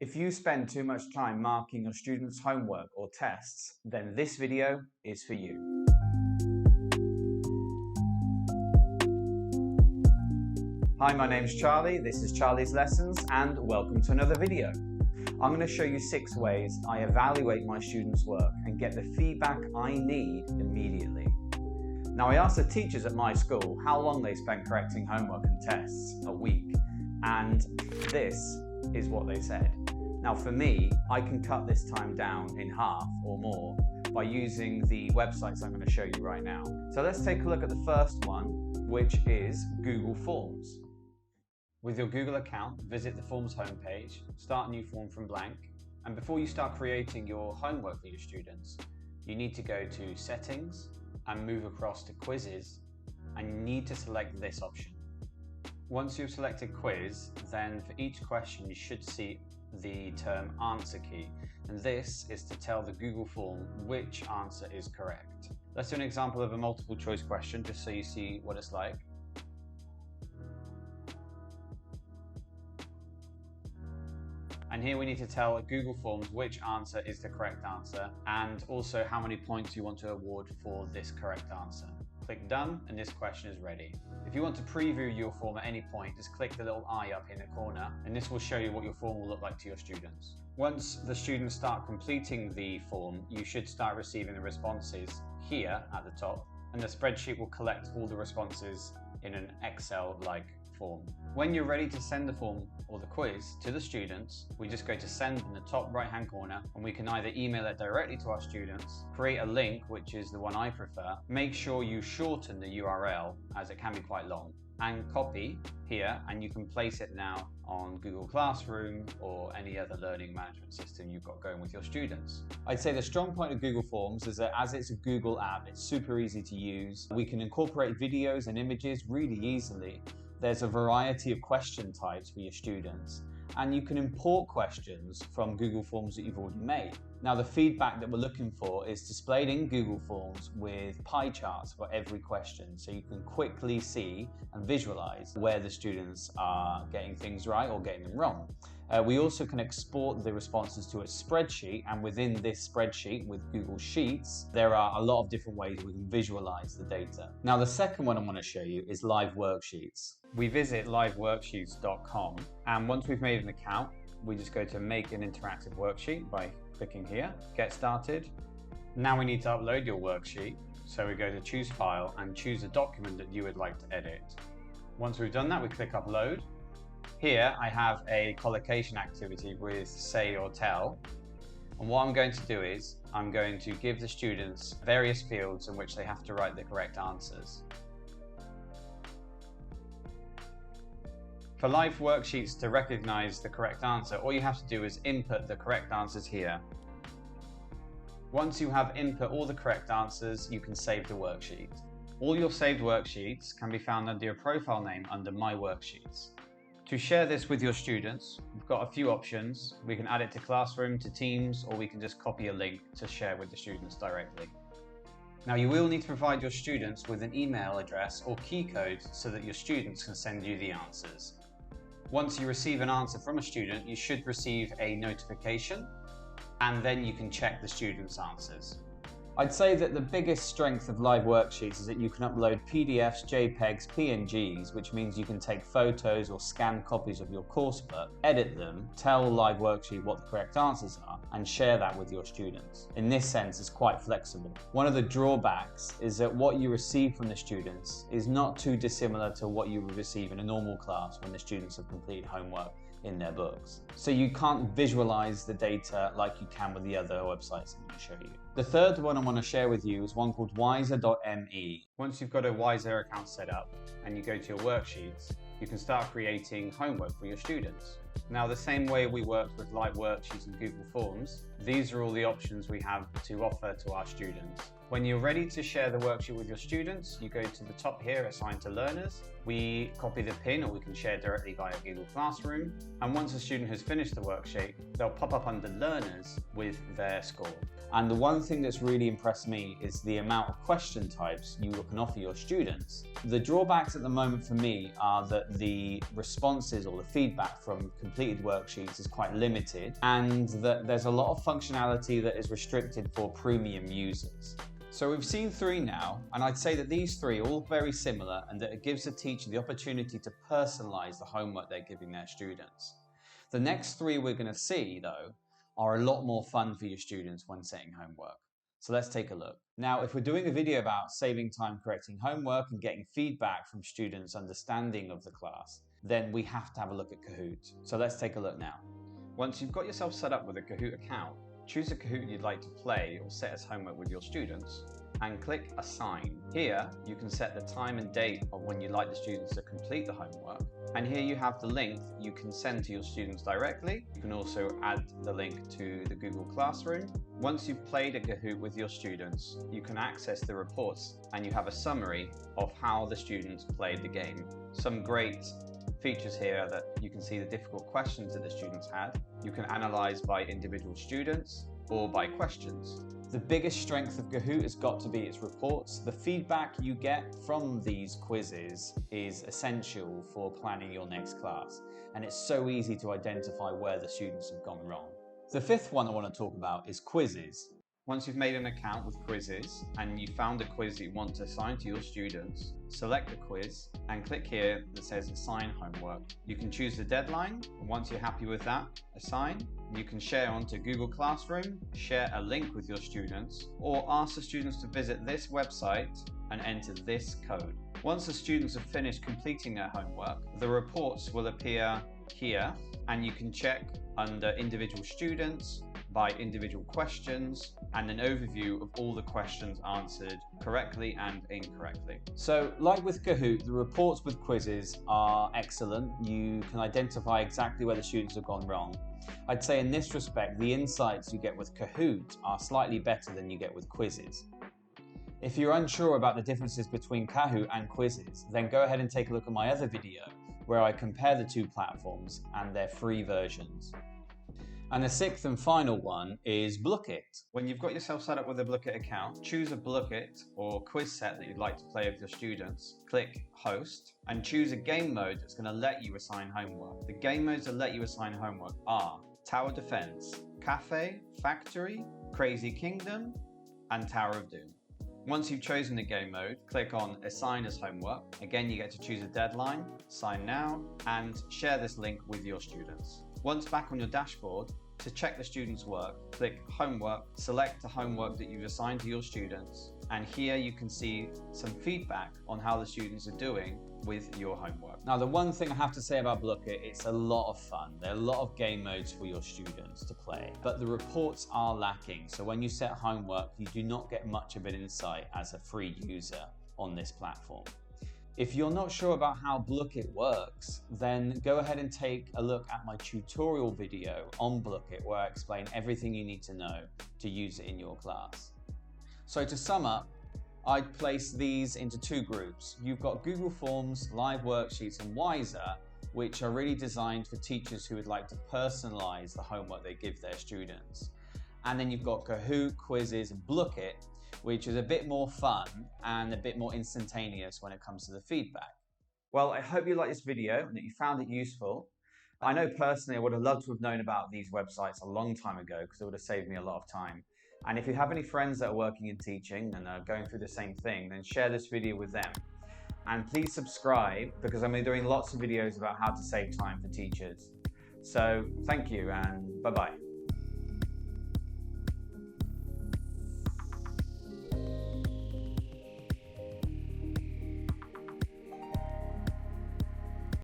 If you spend too much time marking your students' homework or tests, then this video is for you. Hi, my name's Charlie, this is Charlie's Lessons, and welcome to another video. I'm going to show you 6 ways I evaluate my students' work and get the feedback I need immediately. Now, I asked the teachers at my school how long they spent correcting homework and tests a week, and this is what they said. Now, for me, I can cut this time down in half or more by using the websites I'm going to show you right now. So let's take a look at the first one, which is Google Forms. With your Google account, visit the Forms homepage, start a new form from blank, and before you start creating your homework for your students, you need to go to Settings and move across to Quizizz, and you need to select this option. Once you've selected Quiz, then for each question you should see the term answer key, and this is to tell the Google form which answer is correct. Let's do an example of a multiple choice question just so you see what it's like. And here we need to tell Google Forms which answer is the correct answer and also how many points you want to award for this correct answer. Click Done and this question is ready. If you want to preview your form at any point, just click the little eye up in the corner and this will show you what your form will look like to your students. Once the students start completing the form, you should start receiving the responses here at the top, and the spreadsheet will collect all the responses in an Excel-like form. When you're ready to send the form or the quiz to the students, we just go to Send in the top right-hand corner, and we can either email it directly to our students, create a link, which is the one I prefer, make sure you shorten the URL as it can be quite long, and copy here, and you can place it now on Google Classroom or any other learning management system you've got going with your students. I'd say the strong point of Google Forms is that as it's a Google app, it's super easy to use. We can incorporate videos and images really easily. There's a variety of question types for your students, and you can import questions from Google Forms that you've already made. Now, the feedback that we're looking for is displayed in Google Forms with pie charts for every question, so you can quickly see and visualize where the students are getting things right or getting them wrong. We also can export the responses to a spreadsheet, and within this spreadsheet with Google Sheets, there are a lot of different ways we can visualize the data. Now, the second one I want to show you is LiveWorksheets. We visit LiveWorksheets.com, and once we've made an account, we just go to Make an Interactive Worksheet by clicking here, Get Started. Now we need to upload your worksheet, so we go to Choose File and choose a document that you would like to edit. Once we've done that, we click Upload. Here I have a collocation activity with Say or Tell, and what I'm going to do is I'm going to give the students various fields in which they have to write the correct answers. For LiveWorksheets to recognize the correct answer, all you have to do is input the correct answers here. Once you have input all the correct answers, you can save the worksheet. All your saved worksheets can be found under your profile name under My Worksheets. To share this with your students, we've got a few options. We can add it to Classroom, to Teams, or we can just copy a link to share with the students directly. Now, you will need to provide your students with an email address or key code so that your students can send you the answers. Once you receive an answer from a student, you should receive a notification, and then you can check the students' answers. I'd say that the biggest strength of LiveWorksheets is that you can upload PDFs, JPEGs, PNGs, which means you can take photos or scan copies of your coursebook, edit them, tell LiveWorksheet what the correct answers are, and share that with your students. In this sense, it's quite flexible. One of the drawbacks is that what you receive from the students is not too dissimilar to what you would receive in a normal class when the students have completed homework in their books. So you can't visualize the data like you can with the other websites I'm going to show you. The third one I want to share with you is one called wiser.me. Once you've got a Wiser account set up and you go to your worksheets, you can start creating homework for your students. Now, the same way we worked with LiveWorksheets and Google Forms, these are all the options we have to offer to our students. When you're ready to share the worksheet with your students, you go to the top here, Assign to Learners, We copy the pin, or we can share directly via Google Classroom. And once a student has finished the worksheet, they'll pop up under Learners with their score. And the one thing that's really impressed me is the amount of question types you can offer your students. The drawbacks at the moment for me are that the responses or the feedback from completed worksheets is quite limited, and that there's a lot of functionality that is restricted for premium users. So we've seen 3 now, and I'd say that these 3 are all very similar, and that it gives the teacher the opportunity to personalize the homework they're giving their students. The next 3 we're going to see, though, are a lot more fun for your students when setting homework. So let's take a look. Now, if we're doing a video about saving time correcting homework and getting feedback from students' understanding of the class, then we have to have a look at Kahoot. So let's take a look now. Once you've got yourself set up with a Kahoot account, choose a Kahoot you'd like to play or set as homework with your students, and click Assign. Here, you can set the time and date of when you'd like the students to complete the homework. And here you have the link you can send to your students directly. You can also add the link to the Google Classroom. Once you've played a Kahoot with your students, you can access the reports, and you have a summary of how the students played the game. Some great features here that you can see the difficult questions that the students had. You can analyze by individual students or by questions. The biggest strength of Kahoot has got to be its reports. The feedback you get from these quizzes is essential for planning your next class, and it's so easy to identify where the students have gone wrong. The 5th one I want to talk about is Quizizz. Once you've made an account with Quizizz and you found a quiz that you want to assign to your students, select the quiz and click here that says Assign Homework. You can choose the deadline, and once you're happy with that, assign. You can share onto Google Classroom, share a link with your students, or ask the students to visit this website and enter this code. Once the students have finished completing their homework, the reports will appear here, and you can check under individual students, by individual questions, and an overview of all the questions answered correctly and incorrectly. So, like with Kahoot, the reports with Quizizz are excellent. You can identify exactly where the students have gone wrong. I'd say in this respect, the insights you get with Kahoot are slightly better than you get with Quizizz. If you're unsure about the differences between Kahoot and Quizizz, then go ahead and take a look at my other video where I compare the 2 platforms and their free versions. And the 6th and final one is Blooket. When you've got yourself set up with a Blooket account, choose a Blooket or quiz set that you'd like to play with your students, click Host, and choose a game mode that's going to let you assign homework. The game modes that let you assign homework are Tower Defense, Cafe, Factory, Crazy Kingdom, and Tower of Doom. Once you've chosen the game mode, click on Assign as Homework. Again, you get to choose a deadline, sign now, and share this link with your students. Once back on your dashboard, to check the students' work, click Homework, select the homework that you've assigned to your students, and here you can see some feedback on how the students are doing with your homework. Now, the one thing I have to say about Blooket, it's a lot of fun. There are a lot of game modes for your students to play, but the reports are lacking. So when you set homework, you do not get much of an insight as a free user on this platform. If you're not sure about how Blooket works, then go ahead and take a look at my tutorial video on Blooket, where I explain everything you need to know to use it in your class. So to sum up, I'd place these into 2 groups. You've got Google Forms, LiveWorksheets, and Wiser, which are really designed for teachers who would like to personalize the homework they give their students. And then you've got Kahoot, Quizizz, and Blooket, which is a bit more fun and a bit more instantaneous when it comes to the feedback. Well, I hope you liked this video and that you found it useful. I know personally I would have loved to have known about these websites a long time ago, because it would have saved me a lot of time. And if you have any friends that are working in teaching and are going through the same thing, then share this video with them. And please subscribe, because I'm doing lots of videos about how to save time for teachers. So thank you, and bye-bye.